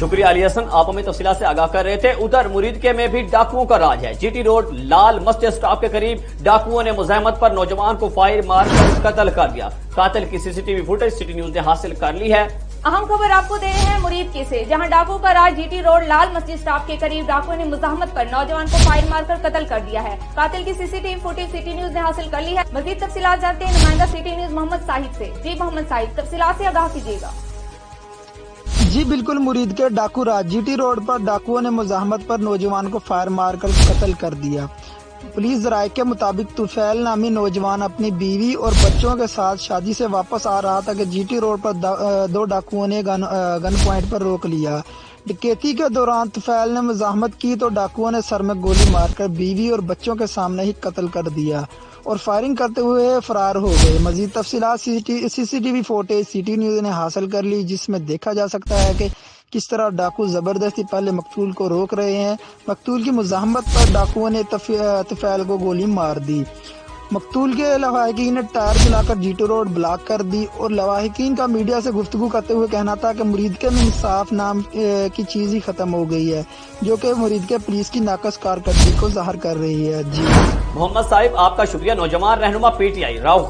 شکریہ علی حسن، آپ ہمیں تفصیلات سے آگاہ کر رہے تھے۔ ادھر مریدکے میں بھی ڈاکوؤں کا راج ہے۔ جی T road Lal Masjid stop کے قریب ڈاکوؤں نے مزاحمت پر نوجوان کو فائر مار کر قتل کر دیا۔ قاتل کی C C T V footage City News نے حاصل کر لی ہے۔ اہم خبر آپ کو دے رہے ہیں مریدکے سے، جہاں ڈاکو کا راج جی T road Lal Masjid stop کے قریب ڈاکو نے مزاحمت پر نوجوان کو فائر مار کر قتل کر دیا ہے۔ قاتل کی C C T V footage City News نے حاصل کر لی ہے۔ مزید تفصیلات جانتے ہیں نمائندہ سٹی نیوز محمد صاحب سے۔ جی محمد صاحب، تفصیلات سے آگاہ کیجیے گا۔ جی بالکل، مریدکے ڈاکو راج جی ٹی روڈ پر ڈاکوؤں نے مزاحمت پر نوجوان کو فائر مار کر قتل کر دیا۔ پولیس ذرائع کے مطابق طفیل نامی نوجوان اپنی بیوی اور بچوں کے ساتھ شادی سے واپس آ رہا تھا کہ جی ٹی روڈ پر دو ڈاکوؤں نے گن پوائنٹ پر روک لیا۔ ڈکیتی کے دوران طفیل نے مزاحمت کی تو ڈاکوؤں نے سر میں گولی مار کر بیوی اور بچوں کے سامنے ہی قتل کر دیا اور فائرنگ کرتے ہوئے فرار ہو گئے۔ مزید تفصیلات C C T V footage City News نے حاصل کر لی، جس میں دیکھا جا سکتا ہے کہ کس طرح ڈاکو زبردستی پہلے مقتول کو روک رہے ہیں۔ مقتول کی مزاحمت پر ڈاکوؤں نے طفیل کو گولی مار دی۔ مقتول کے لواحقین نے ٹائر جلا کر جی ٹی روڈ بلاک کر دی اور لواحقین کا میڈیا سے گفتگو کرتے ہوئے کہنا تھا کہ مریدکے میں انصاف نام کی چیز ہی ختم ہو گئی ہے، جو کہ مریدکے پولیس کی ناقص کارکردگی کو ظاہر کر رہی ہے۔ جی محمد صاحب، آپ کا شکریہ۔ نوجوان رہنما پی ٹی آئی راؤ